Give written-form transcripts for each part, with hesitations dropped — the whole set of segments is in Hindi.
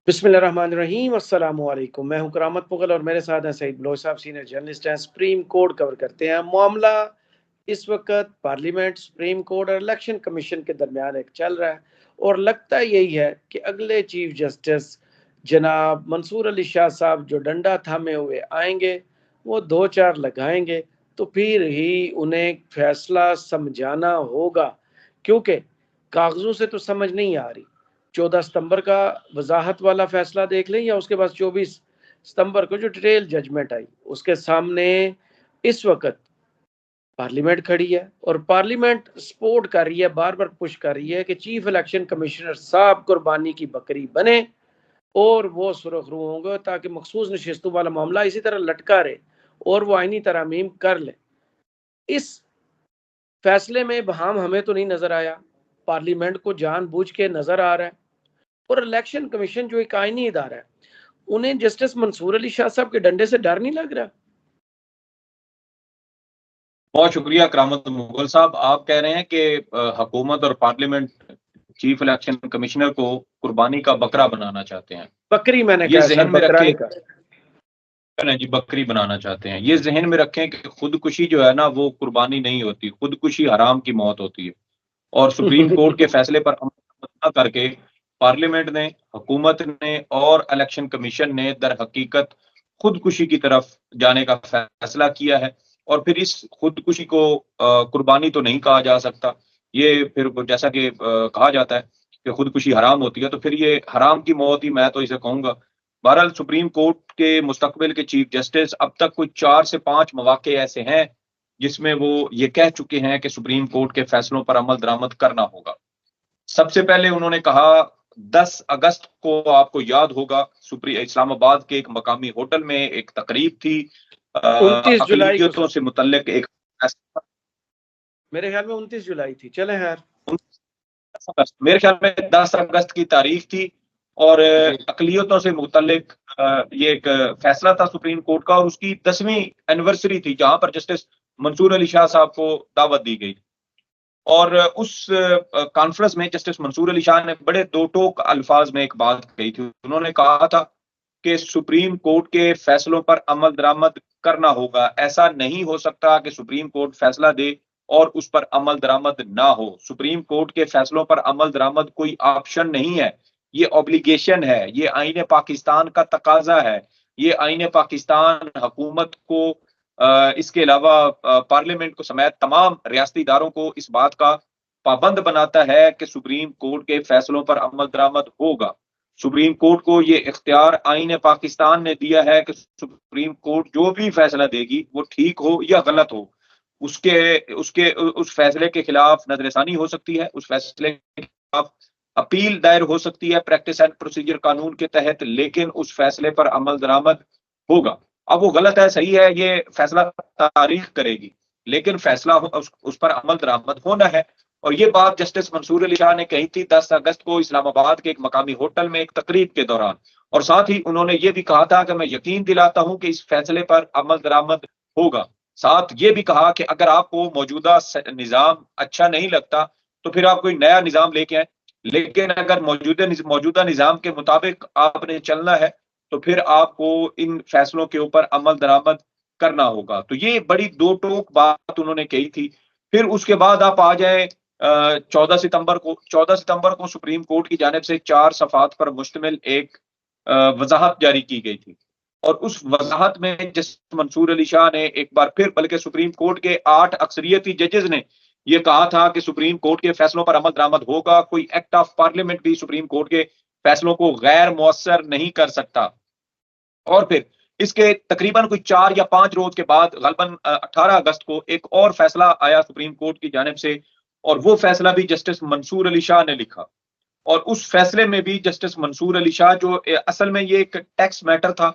बिस्मिल्लाहिर्रहमानिर्रहीम, अस्सलामु अलैकुम। मैं हूं करामत मुगल और मेरे साथ हैं सईद बलोच साहब, सीनियर जर्नलिस्ट हैं। सुप्रीम कोर्ट कवर करते हैं। मामला इस वक्त पार्लियामेंट, सुप्रीम कोर्ट और इलेक्शन कमीशन के दरमियान एक चल रहा है और लगता यही है कि अगले चीफ जस्टिस जनाब मंसूर अली शाह साहब जो डंडा थामे हुए आएंगे, वो दो चार लगाएंगे तो फिर ही उन्हें फैसला समझाना होगा, क्योंकि कागजों से तो समझ नहीं आ रही। 14 सितंबर का वजाहत वाला फैसला देख लें या उसके बाद 24 सितंबर को जो डिटेल जजमेंट आई, उसके सामने इस वक्त पार्लियामेंट खड़ी है और पार्लियामेंट सपोर्ट कर रही है, बार बार पुश कर रही है कि चीफ इलेक्शन कमिश्नर साहब कुर्बानी की बकरी बने और वो सुरखरू होंगे ताकि मखसूस नशिस्तों वाला मामला इसी तरह लटका रहे और वो आईनी तरमीम कर ले। इस फैसले में बहाम हमें तो नहीं नजर आया, पार्लियामेंट को जानबूझ के नजर आ रहा है। और इलेक्शन कमीशन जो एक आईनी इदारा है, उन्हें जस्टिस मंसूर अली शाह साहब के डंडे से डर नहीं लग रहा? बहुत शुक्रिया करामत मुगल साहब। आप कह रहे हैं कि हुकूमत और पार्लियामेंट चीफ इलेक्शन कमिश्नर को कुर्बानी का बकरा बनाना चाहते हैं। बकरी मैंने ये कहा सर, जहन में बकरा नहीं रखें कहा। जी, बकरी बनाना चाहते हैं। ये जहन में रखें कि खुदकुशी जो है ना, वो कुर्बानी नहीं होती, खुदकुशी हराम की मौत होती है। और सुप्रीम कोर्ट के फैसले पर अमल न करके पार्लियामेंट ने, हुकूमत ने और इलेक्शन कमीशन ने दर हकीकत खुदकुशी की तरफ जाने का फैसला किया है। और फिर इस खुदकुशी को कुर्बानी तो नहीं कहा जा सकता। ये फिर जैसा कि कहा जाता है कि खुदकुशी हराम होती है, तो फिर ये हराम की मौत ही मैं तो इसे कहूंगा। बहरहाल सुप्रीम कोर्ट के मुस्तकबिल के चीफ जस्टिस अब तक कुछ 4 से 5 मौके ऐसे हैं जिसमें वो ये कह चुके हैं कि सुप्रीम कोर्ट के फैसलों पर अमल दरामद करना होगा। सबसे पहले उन्होंने कहा 10 अगस्त को, आपको याद होगा, इस्लामाबाद के एक मकामी होटल में एक तकरीब थी 29 जुलाई को अकलियतों सर, से मुतल्लिक एक मेरे ख्याल में 29 जुलाई थी। चले यार, 10 अगस्त, मेरे ख्याल में 10 अगस्त की तारीख थी। और अकलियतों से मुतल्लिक ये एक फैसला था सुप्रीम कोर्ट का, और उसकी 10वीं एनिवर्सरी थी जहां पर जस्टिस मंसूर अली शाह साहब को दावत दी गई। और उस कॉन्फ्रेंस में जस्टिस मंसूर अली शाह ने बड़े दो टोक अल्फाज में एक बात कही थी। उन्होंने कहा था कि सुप्रीम कोर्ट के फैसलों पर अमल दरामद करना होगा। ऐसा नहीं हो सकता कि सुप्रीम कोर्ट फैसला दे और उस पर अमल दरामद ना हो। सुप्रीम कोर्ट के फैसलों पर अमल दरामद कोई ऑप्शन नहीं है, ये ऑब्लिगेशन है, ये आईने पाकिस्तान का तकाजा है। ये आईने पाकिस्तान हुकूमत को, इसके अलावा पार्लियामेंट को समेत तमाम रियासती इदारों को इस बात का पाबंद बनाता है कि सुप्रीम कोर्ट के फैसलों पर अमल दरामद होगा। सुप्रीम कोर्ट को ये इख्तियार आईन पाकिस्तान ने दिया है कि सुप्रीम कोर्ट जो भी फैसला देगी वो ठीक हो या गलत हो, उसके उसके उस फैसले के खिलाफ नजरसानी हो सकती है, उस फैसले के खिलाफ अपील दायर हो सकती है प्रैक्टिस एंड प्रोसीजर कानून के तहत, लेकिन उस फैसले पर अमल दरामद होगा। अब वो गलत है, सही है, ये फैसला तारीख करेगी, लेकिन फैसला उस पर अमल दरामद होना है। और ये बात जस्टिस मंसूर अली शाह ने कही थी 10 अगस्त को इस्लामाबाद के एक मकामी होटल में एक तकरीब के दौरान। और साथ ही उन्होंने ये भी कहा था कि मैं यकीन दिलाता हूं कि इस फैसले पर अमल दरामद होगा। साथ ये भी कहा कि अगर आपको मौजूदा निजाम अच्छा नहीं लगता तो फिर आप कोई नया निजाम लेके आए, लेकिन अगर मौजूदा निजाम के मुताबिक आपने चलना है तो फिर आपको इन फैसलों के ऊपर अमल दरामद करना होगा। तो ये बड़ी दो टोक बात उन्होंने कही थी। फिर उसके बाद आप आ जाए 14 सितंबर को सुप्रीम कोर्ट की जानिब से 4 सफ़ात पर मुश्तमिल एक वजाहत जारी की गई थी। और उस वजाहत में जस्टिस मंसूर अली शाह ने एक बार फिर, बल्कि सुप्रीम कोर्ट के 8 अक्सरियती जजेस ने यह कहा था कि सुप्रीम कोर्ट के फैसलों पर अमल दरामद होगा। कोई एक्ट ऑफ पार्लियामेंट भी सुप्रीम कोर्ट के फैसलों को गैर मुअस्सर नहीं कर सकता। और फिर इसके तकरीबन कोई 4 या 5 रोज के बाद गलबन 18 अगस्त को एक और फैसला आया सुप्रीम कोर्ट की जानिब से, और वो फैसला भी जस्टिस मंसूर अली शाह ने लिखा। और उस फैसले में भी जस्टिस मंसूर अली शाह, जो असल में ये एक टैक्स मैटर था,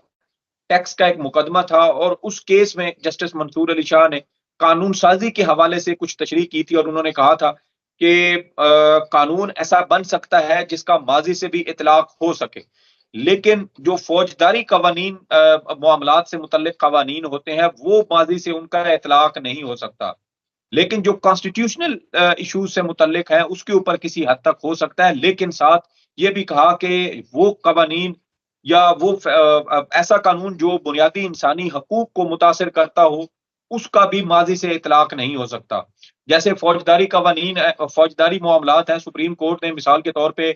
टैक्स का एक मुकदमा था, और उस केस में जस्टिस मंसूर अली शाह ने कानून साजी के हवाले से कुछ तशरीह की थी। और उन्होंने कहा था कि कानून ऐसा बन सकता है जिसका माजी से भी इतलाक हो सके, लेकिन जो फौजदारी कवानीन, मामलात से मुतल्लिक कवानीन होते हैं, वो माजी से उनका इतलाक नहीं हो सकता। लेकिन जो कॉन्स्टिट्यूशनल इश्यूज से मुतल्लिक है उसके ऊपर किसी हद तक हो सकता है, लेकिन साथ ये भी कहा कि वो कवानीन या वो ऐसा कानून जो बुनियादी इंसानी हकूक को मुतासिर करता हो, उसका भी माजी से इतलाक नहीं हो सकता। जैसे फौजदारी कवानीन फौजदारी मामलात हैं, सुप्रीम कोर्ट ने मिसाल के तौर पे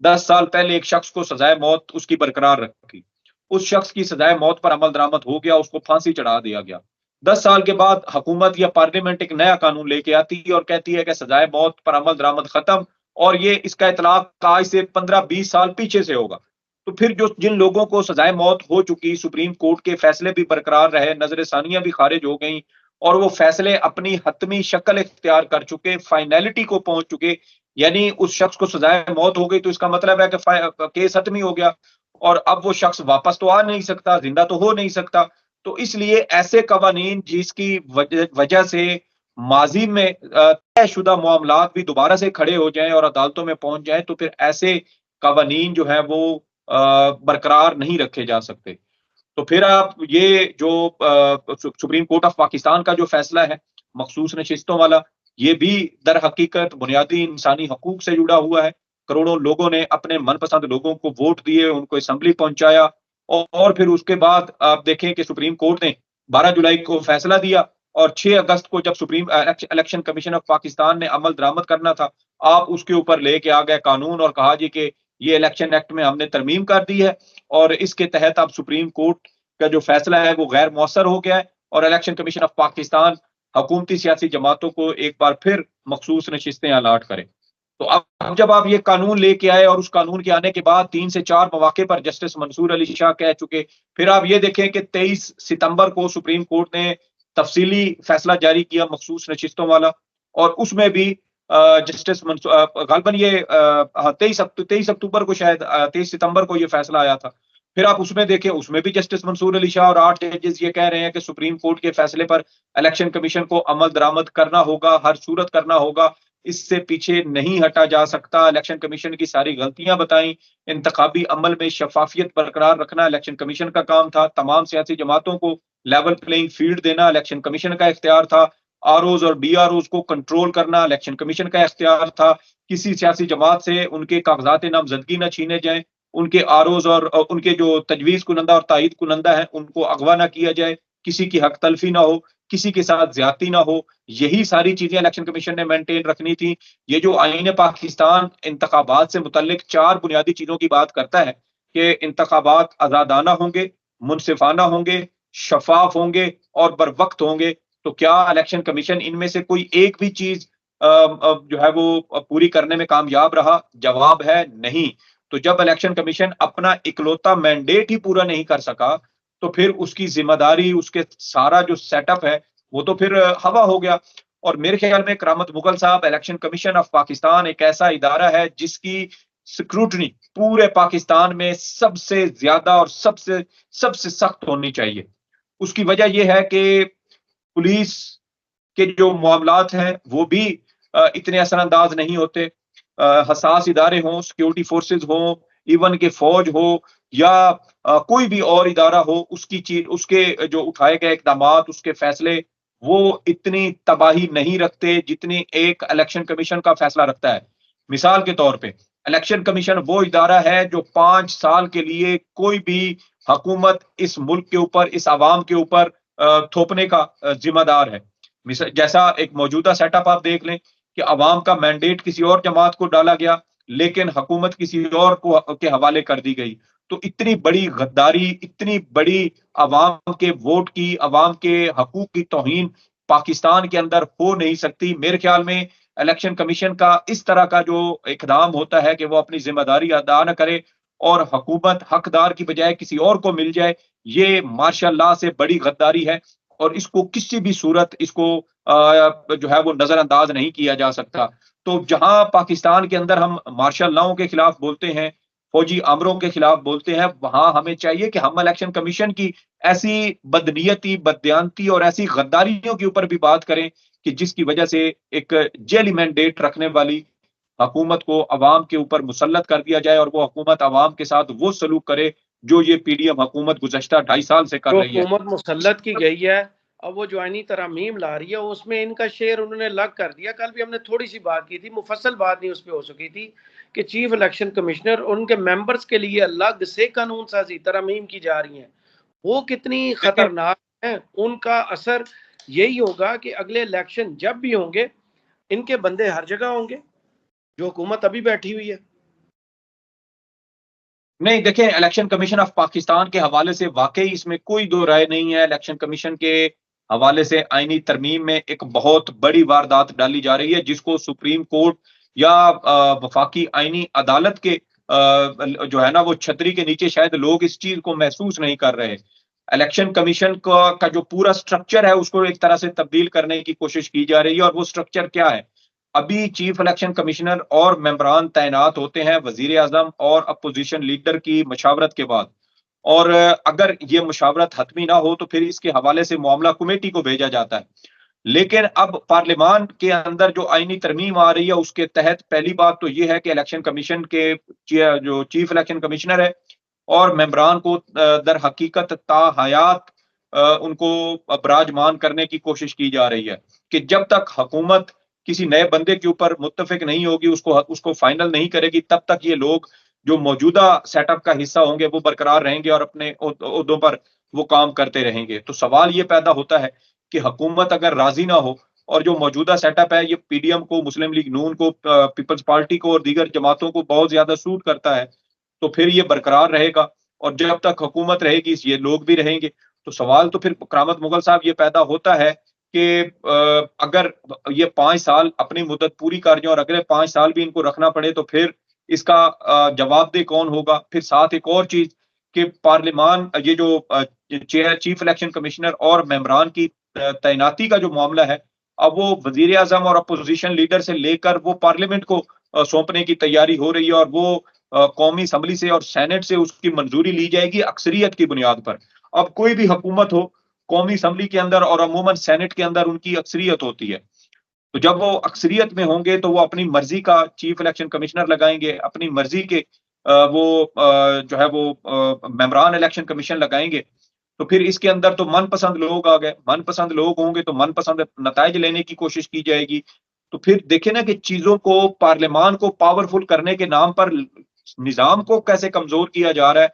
10 साल पहले एक शख्स को सजाए मौत उसकी बरकरार रखी। उस शख्स की सजाए मौत पर अमल दरामद हो गया, उसको फांसी चढ़ा दिया गया। 10 साल के बाद हुकूमत या पार्लियामेंट एक नया कानून लेके आती है और कहती है कि सजाए मौत पर अमल दरामद खत्म और ये इसका इतलाक आज से 15-20 साल पीछे से होगा। तो फिर जो जिन लोगों को सजाए मौत हो चुकी, सुप्रीम कोर्ट के फैसले भी बरकरार रहे, नजर सानियां भी खारिज हो गई और वो फैसले अपनी हतमी शक्ल इख्तियार कर चुके, फाइनलिटी को पहुंच चुके, यानी उस शख्स को सजाए मौत हो गई तो इसका मतलब है कि केस हतमी हो गया और अब वो शख्स वापस तो आ नहीं सकता, जिंदा तो हो नहीं सकता। तो इसलिए ऐसे कवानीन जिसकी वजह से माजी में तयशुदा मामलात भी दोबारा से खड़े हो जाएं और अदालतों में पहुंच जाएं, तो फिर ऐसे कवानीन जो है वो बरकरार नहीं रखे जा सकते। तो फिर आप ये जो सुप्रीम कोर्ट ऑफ पाकिस्तान का जो फैसला है मखसूस नशिस्तों वाला, ये भी दर हकीकत बुनियादी इंसानी हकूक से जुड़ा हुआ है। करोड़ों लोगों ने अपने मनपसंद लोगों को वोट दिए, उनको असेंबली पहुंचाया और फिर उसके बाद आप देखें कि सुप्रीम कोर्ट ने 12 जुलाई को फैसला दिया और 6 अगस्त को जब supreme election commission of Pakistan ने अमल दरामद करना था, आप उसके ऊपर लेके आ गए कानून और कहा जी कि ये इलेक्शन एक्ट में हमने तरमीम कर दी है और इसके तहत अब सुप्रीम कोर्ट का जो फैसला है वो गैर मौसर हो गया है और इलेक्शन कमीशन ऑफ पाकिस्तान हुकूमती सियासी जमातों को एक बार फिर मखसूस नशिस्तें अलाट करे। तो अब जब आप ये कानून लेके आए और उस कानून के आने के बाद 3 से 4 मौके पर जस्टिस मंसूर अली शाह कह चुके, फिर आप ये देखें कि 23 सितंबर को सुप्रीम कोर्ट ने तफसीली फैसला जारी किया मखसूस नशिस्तों वाला और उसमें भी जस्टिस गालबन ये 23 अक्टूबर को शायद 23 सितंबर को ये फैसला आया था। फिर आप उसमें देखें, उसमें भी जस्टिस मंसूर अली शाह और 8 जजेस ये कह रहे हैं कि सुप्रीम कोर्ट के फैसले पर इलेक्शन कमीशन को अमल दरामद करना होगा, हर सूरत करना होगा, इससे पीछे नहीं हटा जा सकता। इलेक्शन कमीशन की सारी गलतियां बताई, इंतखाबी अमल में शफाफियत बरकरार रखना इलेक्शन कमीशन का काम था, तमाम सियासी जमातों को लेवल प्लेइंग फील्ड देना इलेक्शन कमीशन का इख्तियार था, आरओज और बीआरओज को कंट्रोल करना इलेक्शन कमीशन का इख्तियार था, किसी सियासी जमात से उनके कागजात नामजदगी न छीने जाए, उनके आरओज और उनके जो तजवीज कुनंदा और तायद कुनंदा है उनको अगवा ना किया जाए, किसी की हक तलफी ना हो, किसी के साथ ज्यादती ना हो, यही सारी चीजें इलेक्शन कमीशन ने मेंटेन रखनी थी। ये जो आईन पाकिस्तान इंतखाबात से मुतल्लिक 4 बुनियादी चीजों की बात करता है कि इंतखाबात आजादाना होंगे, मुनसिफाना होंगे, शफाफ होंगे और बर वक्त होंगे। तो क्या इलेक्शन कमीशन इनमें से कोई एक भी चीज जो है वो पूरी करने में कामयाब रहा? जवाब है नहीं। तो जब इलेक्शन कमीशन अपना इकलौता मैंडेट ही पूरा नहीं कर सका, तो फिर उसकी जिम्मेदारी, उसके सारा जो सेटअप है, वो तो फिर हवा हो गया। और मेरे ख्याल में करामत मुगल साहब, इलेक्शन कमीशन ऑफ पाकिस्तान एक ऐसा इदारा है जिसकी स्क्रूटनी पूरे पाकिस्तान में सबसे ज्यादा और सबसे सबसे सख्त होनी चाहिए। उसकी वजह यह है कि पुलिस के जो मामलात हैं वो भी इतने असरअंदाज नहीं होते। हसास इदारे हों, सिक्योरिटी फोर्सेस हों, इवन के फौज हो या कोई भी और इदारा हो, उसकी चीज, उसके जो उठाए गए इकदामात, उसके फैसले वो इतनी तबाही नहीं रखते जितनी एक इलेक्शन कमीशन का फैसला रखता है। मिसाल के तौर पे इलेक्शन कमीशन वो इदारा है जो 5 साल के लिए कोई भी हुकूमत इस मुल्क के ऊपर, इस आवाम के ऊपर थोपने का जिम्मेदार है। जैसा एक मौजूदा सेटअप आप देख लें कि अवाम का मैंडेट किसी और जमात को डाला गया, लेकिन हुकूमत किसी और को के हवाले कर दी गई। तो इतनी बड़ी गद्दारी, इतनी बड़ी अवाम के वोट की, अवाम के हकूक की तौहीन पाकिस्तान के अंदर हो नहीं सकती। मेरे ख्याल में इलेक्शन कमीशन का इस तरह का जो इकदाम होता है कि वो अपनी जिम्मेदारी अदा न करे और हुकूमत हकदार की बजाय किसी और को मिल जाए, ये माशाअल्लाह से बड़ी गद्दारी है और इसको किसी भी सूरत इसको जो है वो नजरअंदाज नहीं किया जा सकता। तो जहां पाकिस्तान के अंदर हम मार्शल लॉ के खिलाफ बोलते हैं, फौजी आमरों के खिलाफ बोलते हैं, वहां हमें चाहिए कि हम इलेक्शन कमीशन की ऐसी बदनीयती, बददियानती और ऐसी गद्दारियों के ऊपर भी बात करें कि जिसकी वजह से एक जेली मैंडेट रखने वाली हुकूमत को अवाम के ऊपर मुसल्लत कर दिया जाए और वो हुकूमत अवाम के साथ वो सलूक करे जो ये पीडीएम हुकूमत गुज़श्ता 2.5 साल से कर जो रही है। हुकूमत मुसल्लत की गई है, अब वो जो आईनी तरमीम ला रही है उसमें इनका शेयर उन्होंने लग कर दिया। कल भी हमने थोड़ी सी बात की थी, मुफस्सल बात नहीं उस पर हो सकी थी कि चीफ इलेक्शन कमिश्नर और उनके मेंबर्स के लिए अलग से कानून साजी तरमीम की जा रही है, वो कितनी खतरनाक है। उनका असर यही होगा कि अगले इलेक्शन जब भी होंगे, इनके बंदे हर जगह होंगे, जो हुकूमत अभी बैठी हुई है। नहीं, देखें, इलेक्शन कमीशन ऑफ पाकिस्तान के हवाले से वाकई इसमें कोई दो राय नहीं है। इलेक्शन कमीशन के हवाले से आईनी तरमीम में एक बहुत बड़ी वारदात डाली जा रही है, जिसको सुप्रीम कोर्ट या वफाकी आईनी अदालत के जो है ना, वो छतरी के नीचे शायद लोग इस चीज को महसूस नहीं कर रहे। इलेक्शन कमीशन का जो पूरा स्ट्रक्चर है, उसको एक तरह से तब्दील करने की कोशिश की जा रही है। और वो स्ट्रक्चर क्या है? अभी चीफ इलेक्शन कमिश्नर और मेंबरान तैनात होते हैं वजीर आजम और अपोजिशन लीडर की मशावरत के बाद। और अगर ये मशावरत हतमी ना हो तो फिर इसके हवाले से मामला कमेटी को भेजा जाता है। लेकिन अब पार्लियामान के अंदर जो आईनी तरमीम आ रही है, उसके तहत पहली बात तो ये है कि इलेक्शन कमीशन के जो चीफ इलेक्शन कमिश्नर है और मेंबरान को दर हकीकत ताहयात उनको बराजमान करने की कोशिश की जा रही है कि जब तक हुकूमत किसी नए बंदे के ऊपर मुत्तफिक नहीं होगी, उसको फाइनल नहीं करेगी, तब तक ये लोग जो मौजूदा सेटअप का हिस्सा होंगे वो बरकरार रहेंगे और अपने ओहदों पर वो काम करते रहेंगे। तो सवाल ये पैदा होता है कि हुकूमत अगर राजी ना हो और जो मौजूदा सेटअप है, ये पीडीएम को, मुस्लिम लीग नून को, पीपल्स पार्टी को और दीगर जमातों को बहुत ज्यादा सूट करता है, तो फिर ये बरकरार रहेगा। और जब तक हुकूमत रहेगी ये लोग भी रहेंगे। तो सवाल तो फिर करामत मुगल साहब ये पैदा होता है कि अगर ये 5 साल अपनी मुद्दत पूरी कर जाए और अगले 5 साल भी इनको रखना पड़े, तो फिर इसका जवाबदेह कौन होगा? फिर साथ एक और चीज कि पार्लियामान, ये जो चीफ इलेक्शन कमिश्नर और मेंबरान की तैनाती का जो मामला है, अब वो वजीर आजम और अपोजिशन लीडर से लेकर वो पार्लियामेंट को सौंपने की तैयारी हो रही है। और वो कौमी असम्बली से और सेनेट से उसकी मंजूरी ली जाएगी अक्सरियत की बुनियाद पर। अब कोई भी हुकूमत हो, कौमी असम्बली के अंदर और अमूमन सेनेट के अंदर उनकी अक्सरियत होती है। तो जब वो अक्सरियत में होंगे तो वो अपनी मर्जी का चीफ इलेक्शन कमिश्नर लगाएंगे, अपनी मर्जी के जो है वो मेंबरान इलेक्शन कमीशन लगाएंगे। तो फिर इसके अंदर तो मनपसंद लोग आ गए, मनपसंद लोग होंगे तो मनपसंद नताइज लेने की कोशिश की जाएगी। तो फिर देखे ना कि चीजों को, पार्लियामान को पावरफुल करने के नाम पर निजाम को कैसे कमजोर किया जा रहा है,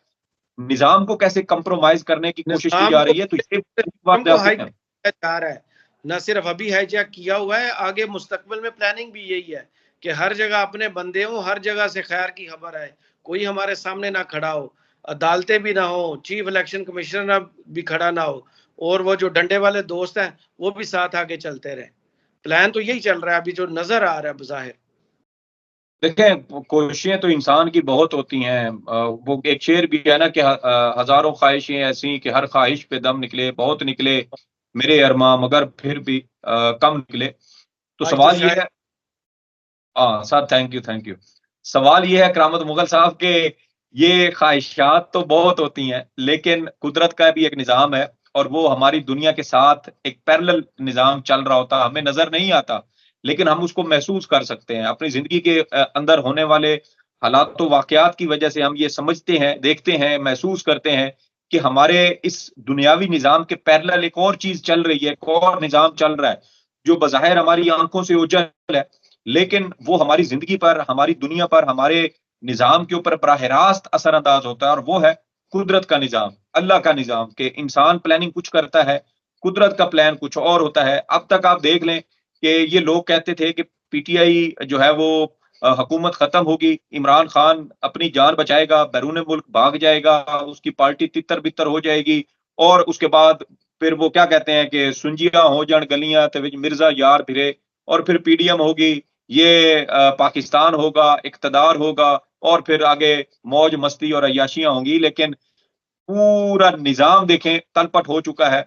निजाम को कैसे कंप्रोमाइज करने की कोशिश की जा रही है। तो ये बात जा रहा है, न सिर्फ अभी हाईजैक किया हुआ है, आगे मुस्तकबिल में प्लानिंग भी यही है कि हर जगह अपने बंदे हो, हर जगह से खैर की खबर है, कोई हमारे सामने ना खड़ा हो, अदालतें भी ना हो, चीफ इलेक्शन कमिश्नर भी खड़ा ना हो, और वो जो डंडे वाले दोस्त हैं वो भी साथ आगे चलते रहे। प्लान तो यही चल रहा है अभी जो नजर आ रहा है बज़ाहिर। देखें, कोशिशें तो इंसान की बहुत होती हैं। वो एक शेर भी है ना कि हजारों ख्वाहिशें ऐसी कि हर ख्वाहिश पे दम निकले, बहुत निकले मेरे अरमां मगर फिर भी कम निकले। तो आज तो सवाल ये शायद है, हाँ साहब, थैंक यू थैंक यू। सवाल ये है करामत मुगल साहब के, ये ख्वाहिशात तो बहुत होती हैं, लेकिन कुदरत का भी एक निज़ाम है और वो हमारी दुनिया के साथ एक पैरेलल निज़ाम चल रहा होता है, हमें नजर नहीं आता, लेकिन हम उसको महसूस कर सकते हैं। अपनी जिंदगी के अंदर होने वाले हालात तो वाकयात की वजह से हम ये समझते हैं, देखते हैं, महसूस करते हैं कि हमारे इस दुनियावी निज़ाम के पैरेलल एक और चीज चल रही है, एक और निज़ाम चल रहा है जो बज़ाहिर हमारी आंखों से ओझल है, लेकिन वो हमारी जिंदगी पर, हमारी दुनिया पर, हमारे निजाम के ऊपर बराह रास्त असरअंदाज होता है। और वो है कुदरत का निजाम, अल्लाह का निजाम। के इंसान प्लानिंग कुछ करता है, कुदरत का प्लान कुछ और होता है। अब तक आप देख लें कि ये लोग कहते थे कि पीटीआई जो है वो हुकूमत खत्म होगी, इमरान खान अपनी जान बचाएगा, बैरून मुल्क भाग जाएगा, उसकी पार्टी तितर बितर हो जाएगी, और उसके बाद फिर वो क्या कहते हैं कि सुंजिया हो जान गलियां ते विच मिर्जा यार फिरे, और फिर पीडीएम होगी, ये पाकिस्तान होगा, इक्तदार होगा, और फिर आगे मौज मस्ती और अय्याशियां होंगी। लेकिन पूरा निजाम देखें तलपट हो चुका है,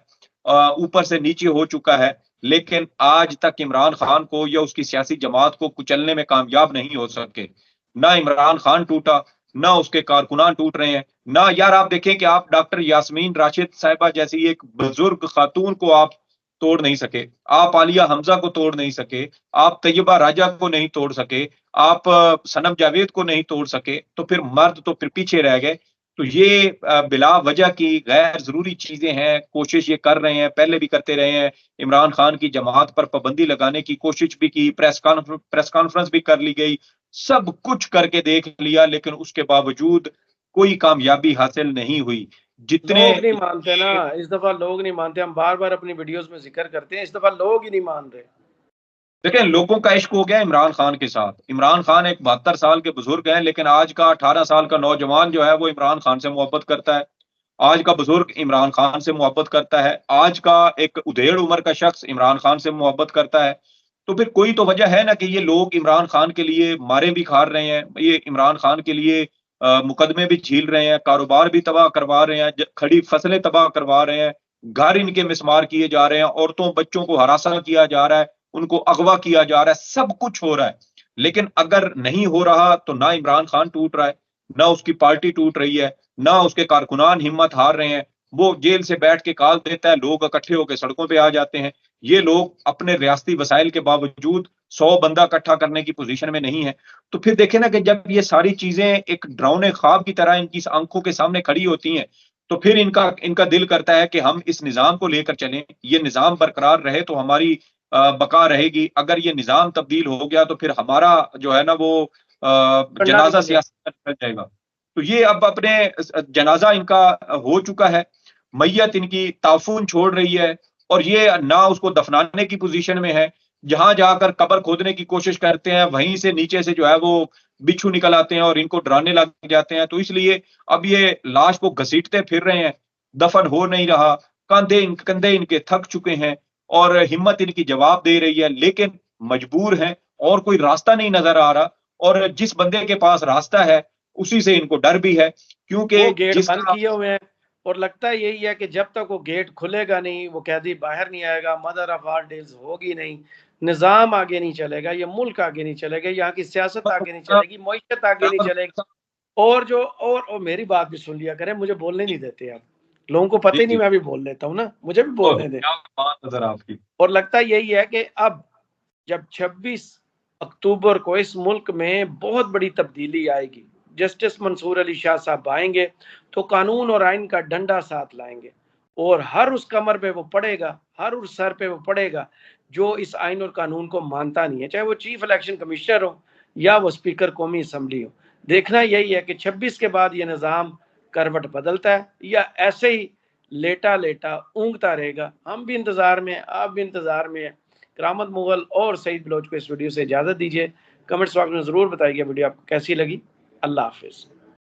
ऊपर से नीचे हो चुका है। लेकिन आज तक इमरान खान को या उसकी सियासी जमात को कुचलने में कामयाब नहीं हो सके। ना इमरान खान टूटा, ना उसके कारकुनान टूट रहे हैं, ना यार आप देखें कि आप डॉक्टर यास्मीन राशिद साहिबा जैसी एक बुजुर्ग खातून को आप तोड़ नहीं सके, आप आलिया हमजा को तोड़ नहीं सके, आप तैयबा राजा को नहीं तोड़ सके, आप सनम जावेद को नहीं तोड़ सके, तो फिर मर्द तो फिर पीछे रह गए। तो ये बिला वजह की गैर जरूरी चीजें हैं, कोशिश ये कर रहे हैं, पहले भी करते रहे हैं। इमरान खान की जमात पर पाबंदी लगाने की कोशिश भी की, प्रेस कॉन्फ्रेंस भी कर ली गई, सब कुछ करके देख लिया, लेकिन उसके बावजूद कोई कामयाबी हासिल नहीं हुई। जितने लोग नहीं मानते ना, इस दफा लोग नहीं मानते। हम बार बार अपनी वीडियोस में जिक्र करते हैं, इस दफा लोग ही नहीं मान रहे। देखिए, लोगों का इश्क हो गया इमरान खान के साथ। इमरान खान एक 72 साल के बुजुर्ग हैं, लेकिन आज का 18 साल का नौजवान जो है वो इमरान खान से मोहब्बत करता है। आज का बुजुर्ग इमरान खान से मोहब्बत करता है। आज का एक उधेड़ उम्र का शख्स इमरान खान से मोहब्बत करता है। तो फिर कोई तो वजह है ना कि ये लोग इमरान खान के लिए मारे भी खा रहे हैं, ये इमरान खान के लिए मुकदमे भी झील रहे हैं, कारोबार भी तबाह करवा रहे हैं, खड़ी फसलें तबाह करवा रहे हैं, घर इनके मिसमार किए जा रहे हैं, औरतों बच्चों को हरासा किया जा रहा है, उनको अगवा किया जा रहा है, सब कुछ हो रहा है। लेकिन अगर नहीं हो रहा तो ना इमरान खान टूट रहा है, ना उसकी पार्टी टूट रही है, ना उसके कारकुनान हिम्मत हार रहे हैं। वो जेल से बैठ के कॉल देता है, लोग इकट्ठे होकर सड़कों पे आ जाते हैं। ये लोग अपने रियासती वसाइल के बावजूद 100 बंदा इकट्ठा करने की पोजीशन में नहीं है। तो फिर देखें ना कि जब ये सारी चीजें एक डरावने ख्वाब की तरह इनकी आंखों के सामने खड़ी होती हैं, तो फिर इनका इनका दिल करता है कि हम इस निजाम को लेकर चलें, ये निजाम बरकरार रहे तो हमारी बका रहेगी। अगर ये निजाम तब्दील हो गया तो फिर हमारा जो है ना वो करना जनाजा नहीं है। सियासत में चल जाएगा। तो ये अब अपने जनाजा इनका हो चुका है, मैयत इनकी ताफून छोड़ रही है, और ये ना उसको दफनाने की पोजीशन में है। जहां जाकर कब्र खोदने की कोशिश करते हैं, वहीं से नीचे से जो है वो बिच्छू निकल आते हैं और इनको डराने लग जाते हैं। तो इसलिए अब ये लाश को घसीटते फिर रहे हैं, दफन हो नहीं रहा। कंधे इनके थक चुके हैं और हिम्मत इनकी जवाब दे रही है, लेकिन मजबूर हैं, और कोई रास्ता नहीं नजर आ रहा। और जिस बंदे के पास रास्ता है उसी से इनको डर भी है, क्योंकि वो गेट बंद जिसका किए हुए हैं, और लगता है यही है कि जब तक वो गेट खुलेगा नहीं, वो कैदी बाहर नहीं आएगा, मदर ऑफ ऑल डील्स होगी नहीं, निजाम आगे नहीं चलेगा, ये मुल्क आगे नहीं चलेगा, यहाँ की सियासत आगे नहीं चलेगी, मईशत आगे नहीं चलेगी। और जो और मेरी बात भी सुन लिया करें, मुझे बोलने नहीं देते आप। लोगों को पता जी ही नहीं, जी, मैं भी बोल लेता हूँ ना, मुझे भी बोलने दें। क्या बात नजर आपकी। और लगता यही है कि अब जब 26 अक्टूबर को इस मुल्क में बहुत बड़ी तब्दीली आएगी, जस्टिस मंसूर अली शाह साहब आएंगे तो कानून और आइन का डंडा साथ लाएंगे, और हर उस कमर पे वो पड़ेगा, हर उस सर पे वो पड़ेगा जो इस आइन और कानून को मानता नहीं है, चाहे वो चीफ इलेक्शन कमिश्नर हो या वो स्पीकर कौमी असम्बली हो। देखना यही है कि 26 के बाद ये निज़ाम करवट बदलता है या ऐसे ही लेटा लेटा ऊँगता रहेगा। हम भी इंतजार में, आप भी इंतजार में है। करामत मुगल और सईद बलोच को इस वीडियो से इजाजत दीजिए। कमेंट्स बॉक्स में जरूर बताइए वीडियो आपको कैसी लगी। अल्लाह हाफिज।